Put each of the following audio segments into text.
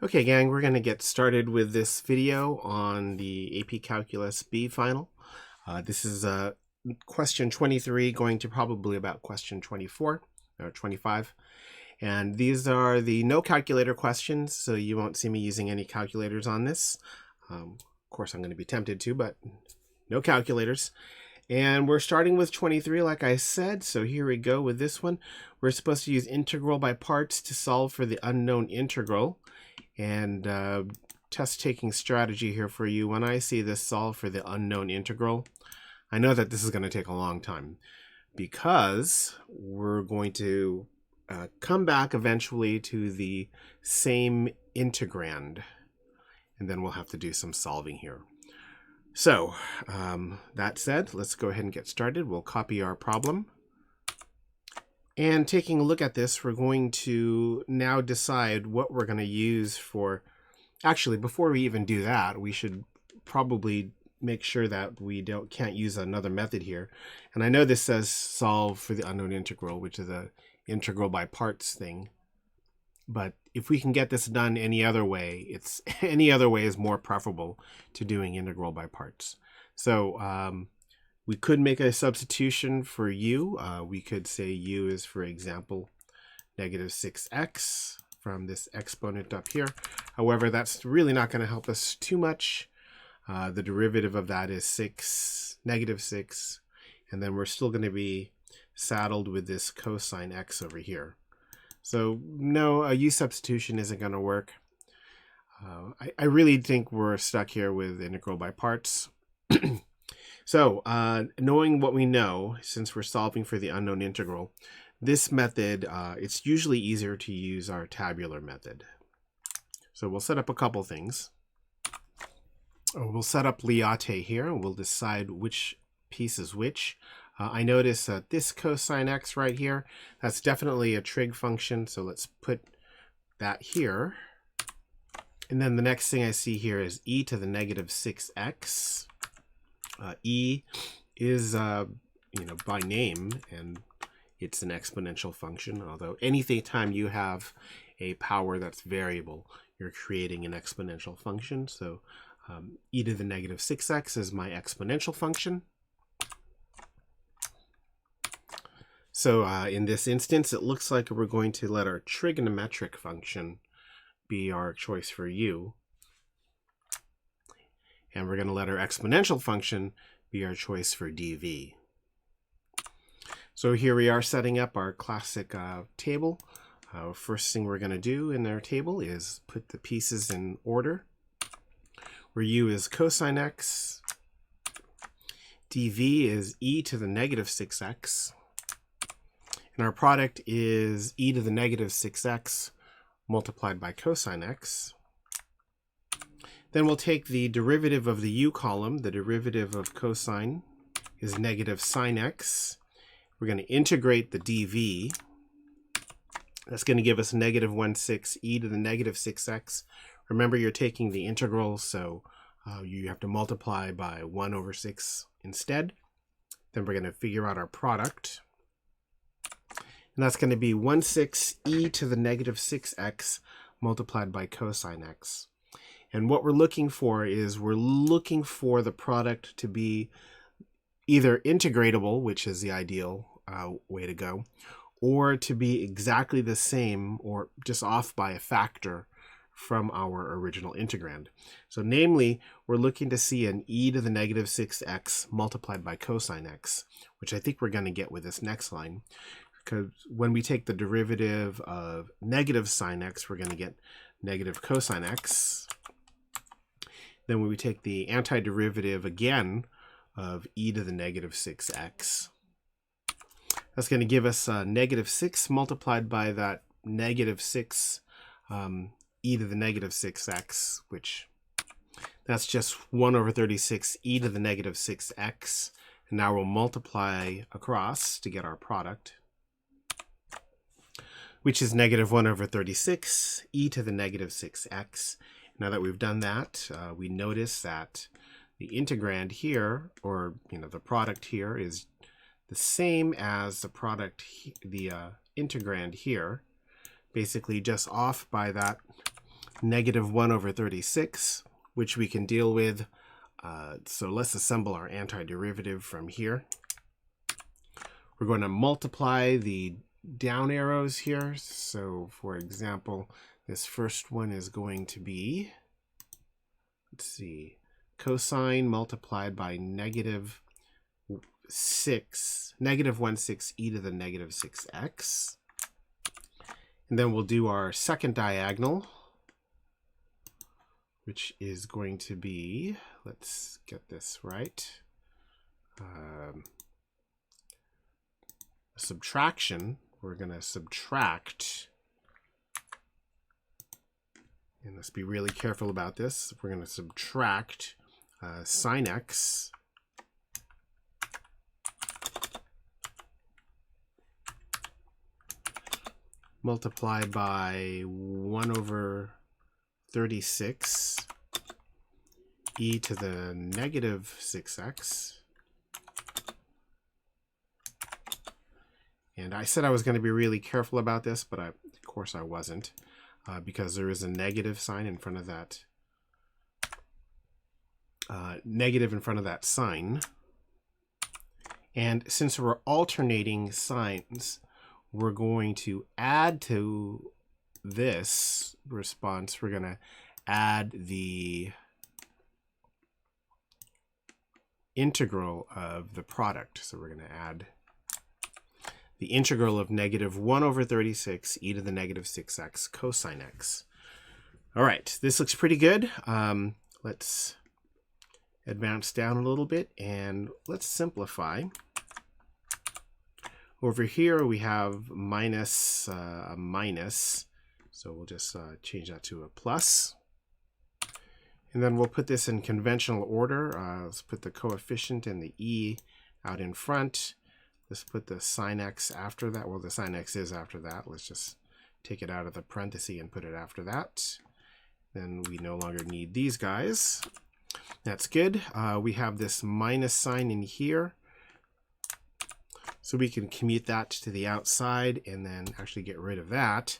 Okay, gang, we're going to get started with this video on the AP Calculus B final. This is question 23 going to probably about question 24 or 25. And these are the no calculator questions, so you won't see me using any calculators on this. Of course, I'm going to be tempted to, but no calculators. And we're starting with 23, like I said, so here we go with this one. We're supposed to use integral by parts to solve for the unknown integral. And test-taking strategy here for you. When I see this solve for the unknown integral, I know that this is going to take a long time because we're going to come back eventually to the same integrand, and then we'll have to do some solving here. So that said, let's go ahead and get started. We'll copy our problem. And taking a look at this, we're going to now decide what we're going to use for... Actually, before we even do that, we should probably make sure that we can't use another method here. And I know this says solve for the unknown integral, which is a integral by parts thing. But if we can get this done any other way, any other way is more preferable to doing integral by parts. So we could make a substitution for u. We could say u is, for example, negative 6x from this exponent up here. However, that's really not going to help us too much. The derivative of that is negative 6, and then we're still going to be saddled with this cosine x over here. So no, a u substitution isn't going to work. I really think we're stuck here with integral by parts. So, knowing what we know, since we're solving for the unknown integral, this method, it's usually easier to use our tabular method. So we'll set up a couple things. We'll set up Liate here, and we'll decide which piece is which. I notice that this cosine x right here, that's definitely a trig function, so let's put that here. And then the next thing I see here is e to the negative 6x. E is, by name, and it's an exponential function, although anytime you have a power that's variable, you're creating an exponential function. So e to the negative 6x is my exponential function. So in this instance, it looks like we're going to let our trigonometric function be our choice for u. And we're going to let our exponential function be our choice for dv. So here we are setting up our classic table. First thing we're going to do in our table is put the pieces in order, where u is cosine x, dv is e to the negative 6x, and our product is e to the negative 6x multiplied by cosine x. Then we'll take the derivative of the u column. The derivative of cosine is negative sine x. We're going to integrate the dv. That's going to give us negative 1/6 e to the negative 6x. Remember, you're taking the integral, so you have to multiply by 1/6 instead. Then we're going to figure out our product. And that's going to be 1/6 e to the negative 6x multiplied by cosine x. And what we're looking for is we're looking for the product to be either integratable, which is the ideal way to go, or to be exactly the same or just off by a factor from our original integrand. So namely, we're looking to see an e to the negative 6x multiplied by cosine x, which I think we're going to get with this next line. Because when we take the derivative of negative sine x, we're going to get negative cosine x. Then when we take the antiderivative again of e to the negative 6x, that's going to give us negative 6 multiplied by that negative 6 e to the negative 6x, which that's just 1/36 e to the negative 6x. And now we'll multiply across to get our product, which is negative 1/36 e to the negative 6x. Now that we've done that, we notice that the integrand here, or the product here, is the same as the product, the integrand here, basically just off by that negative 1 over 36, which we can deal with. So let's assemble our antiderivative from here. We're going to multiply the down arrows here. So for example, this first one is going to be, let's see, cosine multiplied by negative 1/6 e to the negative 6x. And then we'll do our second diagonal, which is going to be, let's get this right, subtraction. We're going to subtract, and let's be really careful about this. We're going to subtract sine x multiplied by 1 over 36 e to the negative 6x. And I said I was going to be really careful about this, but of course I wasn't, because there is a negative sign in front of that, sign. And since we're alternating signs, we're going to add to this response, we're going to add the integral of the product. So we're going to add the integral of negative 1 over 36 e to the negative 6x cosine x. All right, this looks pretty good. Let's advance down a little bit and let's simplify. Over here we have minus a minus, so we'll just change that to a plus. And then we'll put this in conventional order. Let's put the coefficient and the e out in front. Let's put the sine x after that. Well, the sine x is after that. Let's just take it out of the parenthesis and put it after that. Then we no longer need these guys. That's good. We have this minus sign in here, so we can commute that to the outside and then actually get rid of that.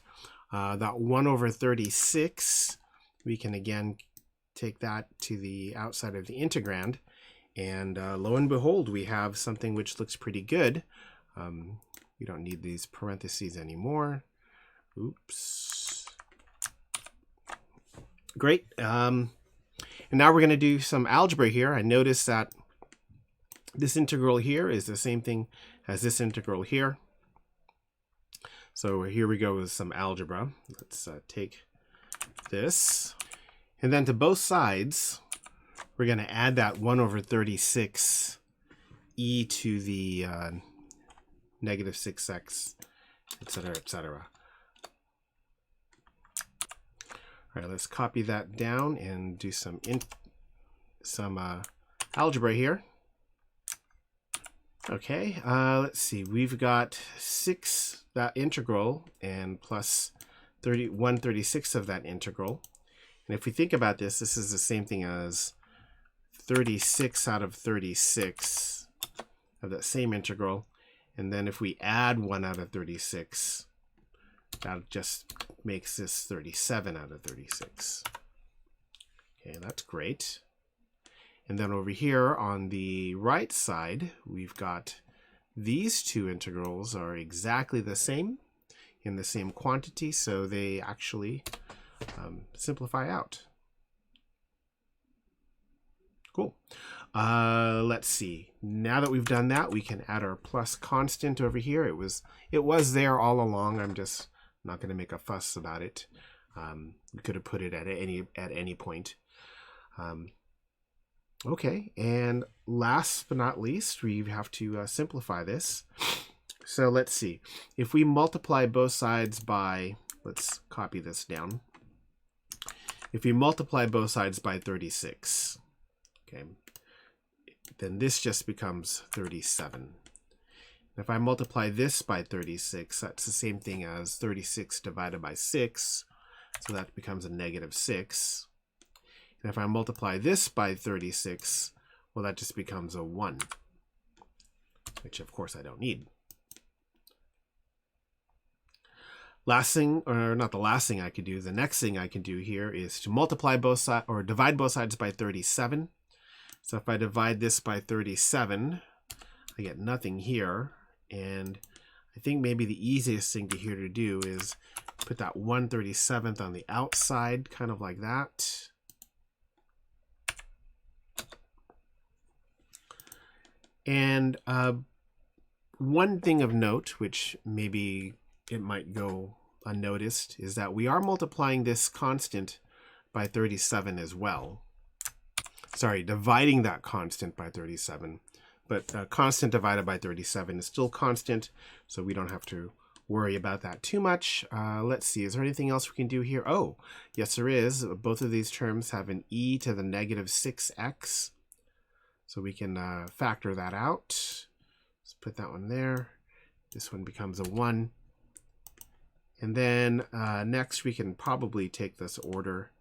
That 1 over 36, we can again take that to the outside of the integrand. And lo and behold, we have something which looks pretty good. We don't need these parentheses anymore. Oops. Great. And now we're going to do some algebra here. I noticed that this integral here is the same thing as this integral here. So here we go with some algebra. Let's take this. And then to both sides, we're going to add that 1 over 36 e to the negative 6x, etc., etc. All right, let's copy that down and do some algebra here. Okay, let's see. We've got 6, that integral, and plus 1/36 of that integral. And if we think about this, this is the same thing as 36 out of 36 of that same integral. And then if we add 1 out of 36, that just makes this 37 out of 36. Okay, that's great. And then over here on the right side, we've got these two integrals are exactly the same in the same quantity, so they actually simplify out. Cool. Let's see. Now that we've done that, we can add our plus constant over here. It was there all along. I'm just not going to make a fuss about it. We could have put it at any point. Okay, and last but not least, we have to simplify this. So let's see. If we multiply both sides by, let's copy this down. If we multiply both sides by 36, okay, then this just becomes 37. If I multiply this by 36, that's the same thing as 36 divided by 6, so that becomes a negative 6. And if I multiply this by 36, well, that just becomes a 1, which of course I don't need. Last thing, or not the last thing I could do, the next thing I can do here is to multiply both sides, or divide both sides by 37. So if I divide this by 37, I get nothing here. And I think maybe the easiest thing here to do is put that 1/37th on the outside, kind of like that. And one thing of note, which maybe it might go unnoticed, is that we are multiplying this constant by 37 as well. Sorry, dividing that constant by 37. But constant divided by 37 is still constant, so we don't have to worry about that too much. Let's see, is there anything else we can do here? Oh, yes there is. Both of these terms have an e to the negative 6x. So we can factor that out. Let's put that one there. This one becomes a 1. And then next we can probably take this order,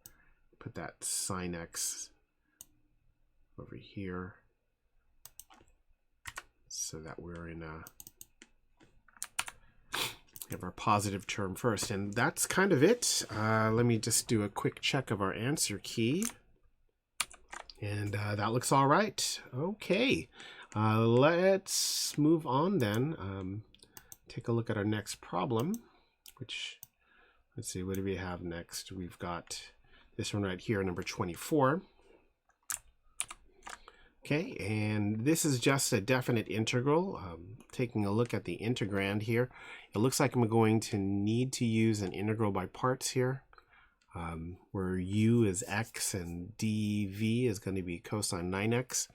put that sine x over here, so that we're in we have our positive term first. And that's kind of it. Let me just do a quick check of our answer key. And that looks all right. Okay, let's move on then. Take a look at our next problem, which, let's see, what do we have next? We've got this one right here, number 24. Okay, and this is just a definite integral. Taking a look at the integrand here, it looks like I'm going to need to use an integral by parts here. Where u is x and dv is going to be cosine 9x.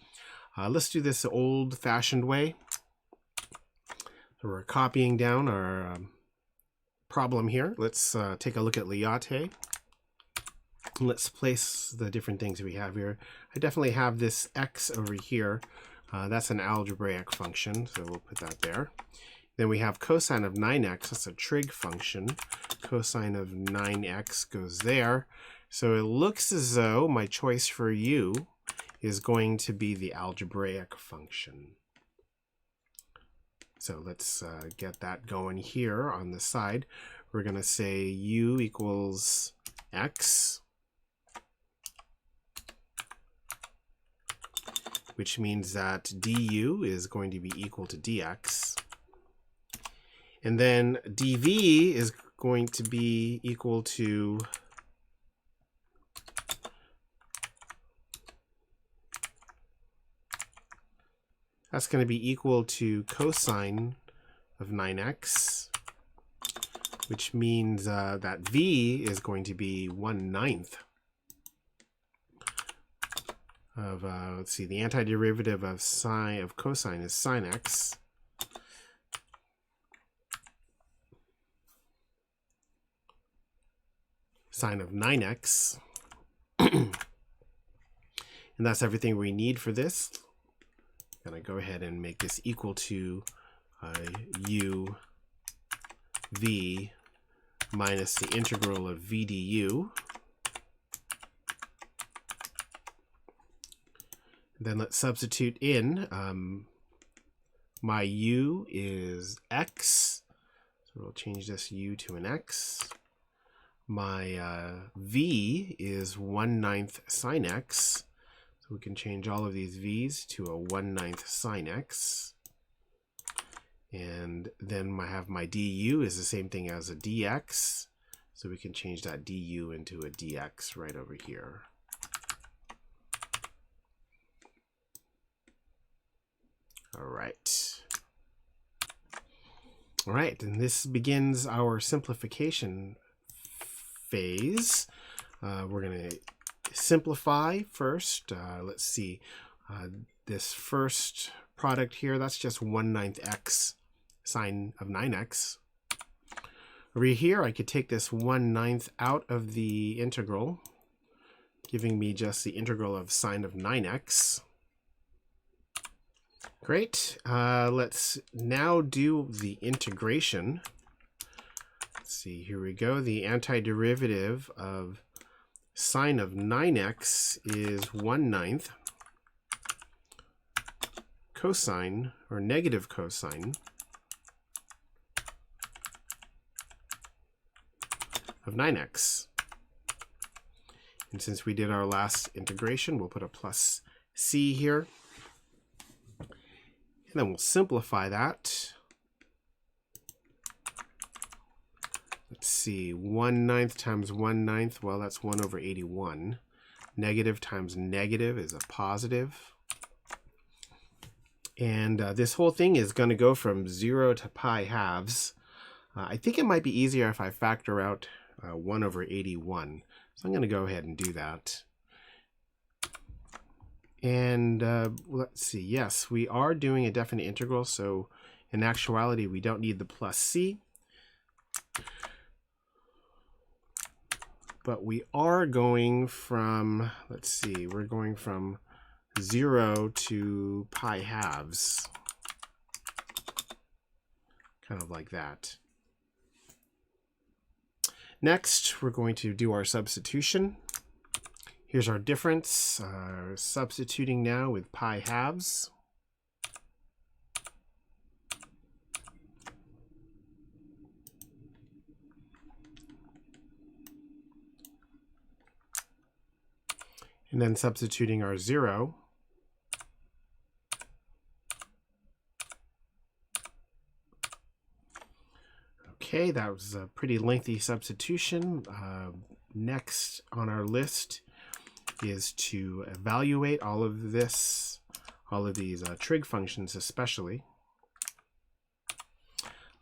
Let's do this the old-fashioned way. So we're copying down our problem here. Let's take a look at Liotte. Let's place the different things we have here. I definitely have this x over here. That's an algebraic function, so we'll put that there. Then we have cosine of 9x, that's a trig function. Cosine of 9x goes there. So it looks as though my choice for u is going to be the algebraic function. So let's get that going here on the side. We're going to say u equals x, which means that du is going to be equal to dx. And then dv is going to be equal to that's going to be equal to cosine of 9x, which means that v is going to be 1/9 of let's see, the antiderivative of cosine is sine x. Sine of 9x. And that's everything we need for this. I'm going to go ahead and make this equal to u v minus the integral of v du. Then let's substitute in. My u is x, so we'll change this u to an x. My v is 1/9 sine x, so we can change all of these v's to a 1/9 sine x. And then I have my du is the same thing as a dx, so we can change that du into a dx right over here. All right, and this begins our simplification phase. We're going to simplify first. Let's see, this first product here, that's just 1/9 x sine of 9x. Over here, I could take this 1/9 out of the integral, giving me just the integral of sine of 9x. Great. Let's now do the integration. Let's see, here we go. The antiderivative of sine of 9x is 1/9 cosine, or negative cosine, of 9x. And since we did our last integration, we'll put a plus c here. And then we'll simplify that. Let's see, 1/9 times 1/9, well, that's 1 over 81. Negative times negative is a positive. And this whole thing is going to go from 0 to pi halves. I think it might be easier if I factor out 1 over 81. So I'm going to go ahead and do that. And let's see, yes, we are doing a definite integral, so in actuality, we don't need the plus c. But we are going from, let's see, we're going from 0 to pi halves. Kind of like that. Next, we're going to do our substitution. Here's our difference. Substituting now with pi halves. And then substituting our 0. Okay, that was a pretty lengthy substitution. Next on our list is to evaluate all of this, all of these trig functions especially.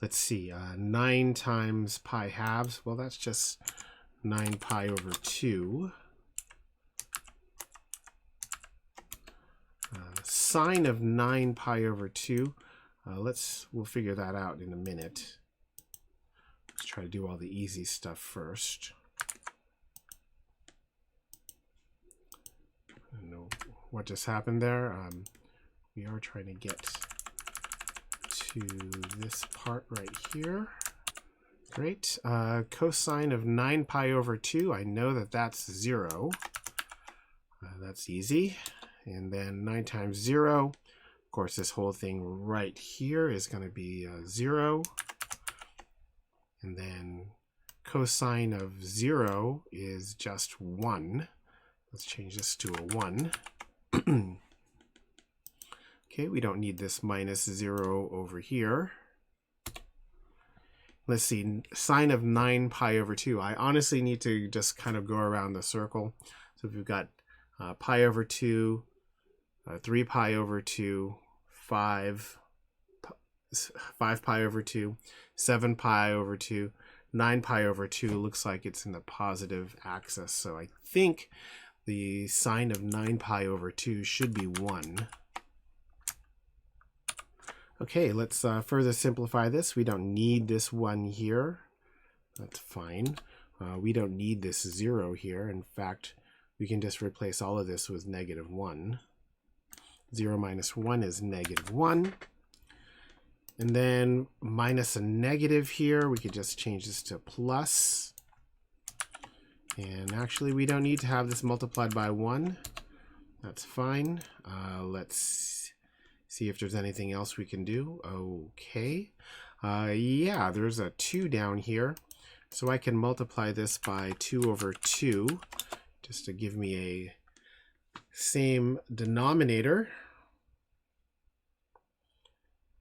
Let's see, 9 times pi halves, well, that's just 9 pi over 2. Sine of 9 pi over 2, we'll figure that out in a minute. Let's try to do all the easy stuff first. I don't know what just happened there. We are trying to get to this part right here. Great. Cosine of 9 pi over 2, I know that that's 0. That's easy. And then 9 times 0, of course, this whole thing right here is going to be 0. And then cosine of 0 is just 1. Let's change this to a 1. Okay, we don't need this minus 0 over here. Let's see, sine of 9 pi over 2. I honestly need to just kind of go around the circle. So we've got pi over 2, 3 pi over 2, 5 pi over 2, 7 pi over 2, 9 pi over 2 looks like it's in the positive axis. So I think the sine of 9 pi over 2 should be 1. Okay, let's further simplify this. We don't need this 1 here. That's fine. We don't need this 0 here. In fact, we can just replace all of this with negative 1. 0 minus 1 is negative 1. And then minus a negative here, we could just change this to plus. And actually, we don't need to have this multiplied by 1. That's fine. Let's see if there's anything else we can do. Okay. Yeah, there's a 2 down here. So I can multiply this by 2 over 2, just to give me a same denominator.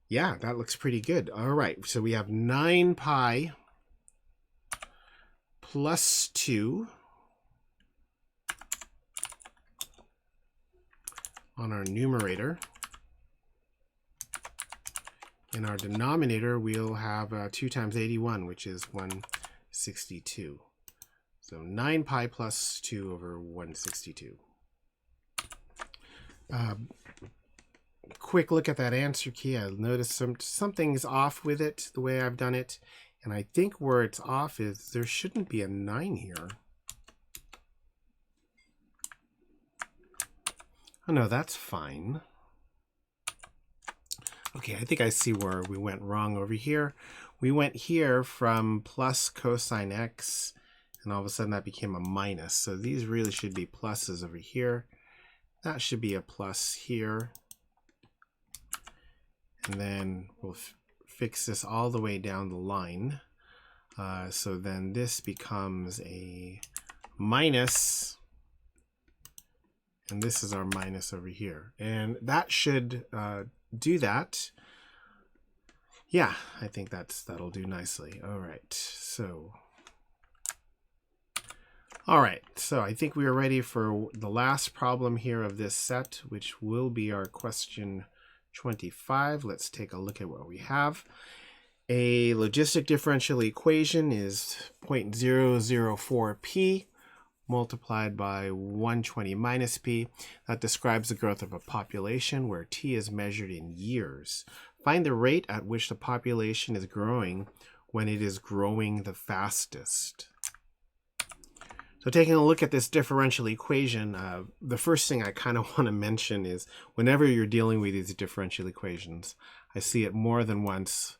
Yeah, that looks pretty good. All right, so we have 9 pi plus 2 on our numerator. In our denominator, we'll have 2 times 81, which is 162. So 9 pi plus 2 over 162. Quick look at that answer key. I noticed something's off with it, the way I've done it. And I think where it's off is there shouldn't be a 9 here. Oh no, that's fine. Okay, I think I see where we went wrong over here. We went here from plus cosine x, and all of a sudden that became a minus. So these really should be pluses over here. That should be a plus here. And then we'll fix this all the way down the line. So then this becomes a minus, and this is our minus over here. And that should do that. Yeah, I think that'll do nicely. All right, so I think we are ready for the last problem here of this set, which will be our question 25. Let's take a look at what we have. A logistic differential equation is 0.004p multiplied by 120 minus p. That describes the growth of a population where t is measured in years. Find the rate at which the population is growing when it is growing the fastest. So taking a look at this differential equation, the first thing I kind of want to mention is whenever you're dealing with these differential equations, I see it more than once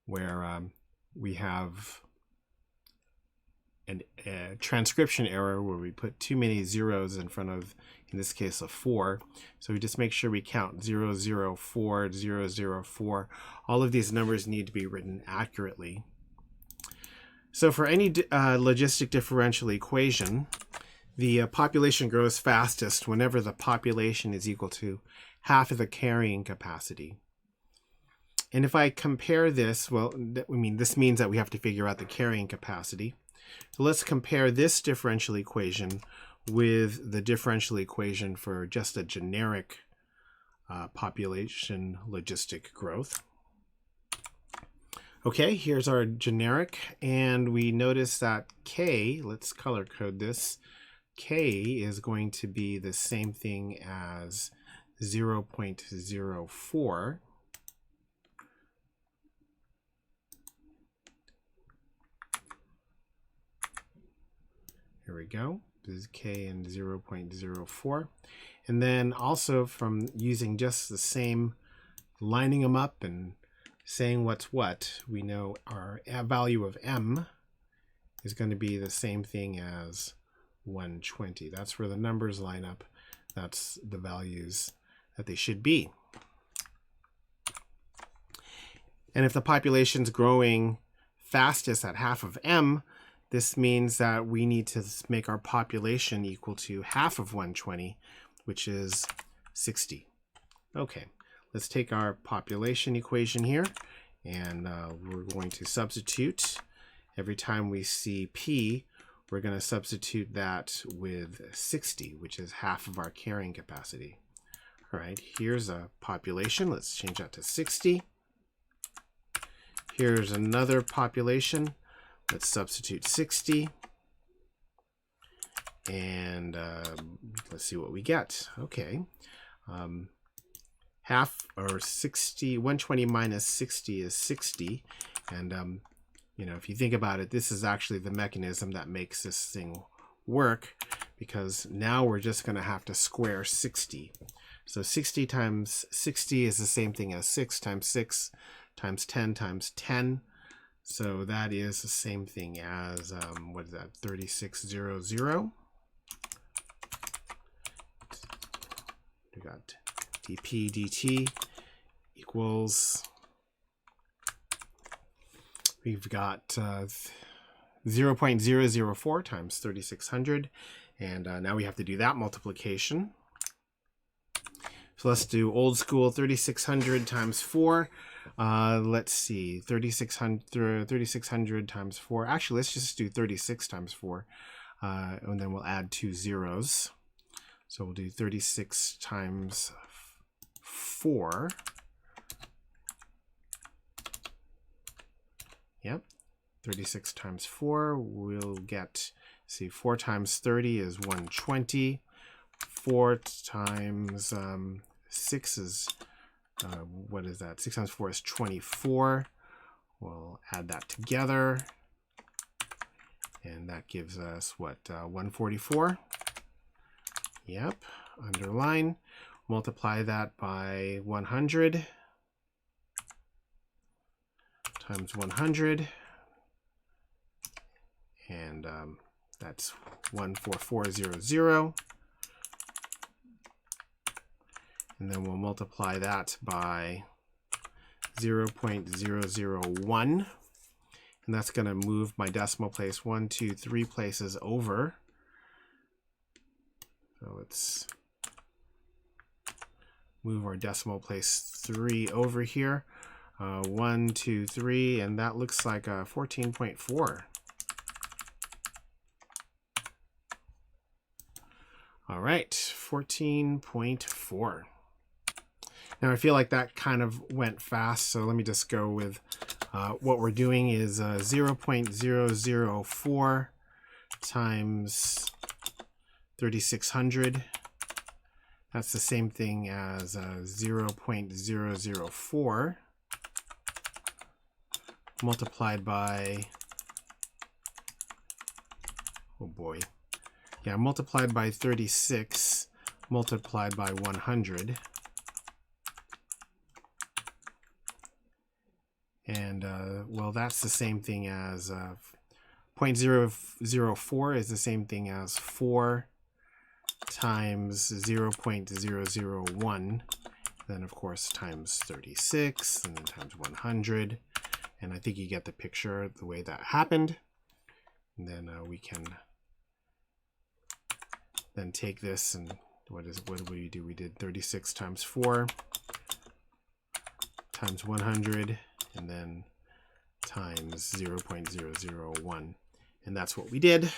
where we have a transcription error where we put too many zeros in front of, in this case, a 4. So we just make sure we count 0, 0, 4, 0, 0, 4. All of these numbers need to be written accurately. So for any logistic differential equation, the population grows fastest whenever the population is equal to half of the carrying capacity. And if I compare this, well, this means that we have to figure out the carrying capacity. So let's compare this differential equation with the differential equation for just a generic population logistic growth. Okay, here's our generic, and we notice that K, let's color code this, K is going to be the same thing as 0.04. Here we go. This is K and 0.04. And then also from using just the same, lining them up and saying what's what, we know our value of M is going to be the same thing as 120. That's where the numbers line up. That's the values that they should be. And if the population's growing fastest at half of M, this means that we need to make our population equal to half of 120, which is 60. Okay. Let's take our population equation here, and we're going to substitute. Every time we see P, we're going to substitute that with 60, which is half of our carrying capacity. All right, here's a population. Let's change that to 60. Here's another population. Let's substitute 60. And let's see what we get. Okay. Half, or 60, 120 minus 60 is 60. And, if you think about it, this is actually the mechanism that makes this thing work, because now we're just going to have to square 60. So 60 times 60 is the same thing as 6 times 6 times 10 times 10. So that is the same thing as, what is that, 3600. We got dp dt equals, we've got 0.004 times 3600, and now we have to do that multiplication. So let's do old school 3600 times 4. Let's see, 3600 times 4. Actually, let's just do 36 times 4, and then we'll add 2 zeros. So we'll do 36 times 4. Yep, 36 times 4, we'll get, see, 4 times 30 is 120. 4 times 6 is, what is that? 6 times 4 is 24. We'll add that together, and that gives us what, 144. Yep, underline. Multiply that by 100 times 100, and that's 14400. And then we'll multiply that by 0.001, and that's going to move my decimal place 1, 2, 3 places over. So let's move our decimal place 3 over here. 1, 2, 3, and that looks like 14.4. All right, 14.4. Now I feel like that kind of went fast, so let me just go with what we're doing is 0.004 times 3600. That's the same thing as 0.004 multiplied by, oh boy, yeah, multiplied by 36 multiplied by 100. And well, that's the same thing as 0.004 is the same thing as 4 times 0.001, then of course times 36, and then times 100. And I think you get the picture the way that happened. And then we can then take this and what did we do? We did 36 times 4 times 100 and then times 0.001. And that's what we did.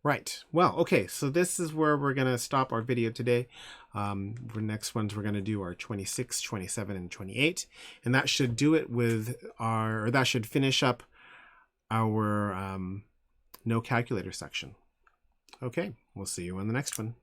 Right. Well, okay. So this is where we're going to stop our video today. The next ones we're going to do are 26, 27, and 28. And that should do it with our, or that should finish up our no calculator section. Okay. We'll see you on the next one.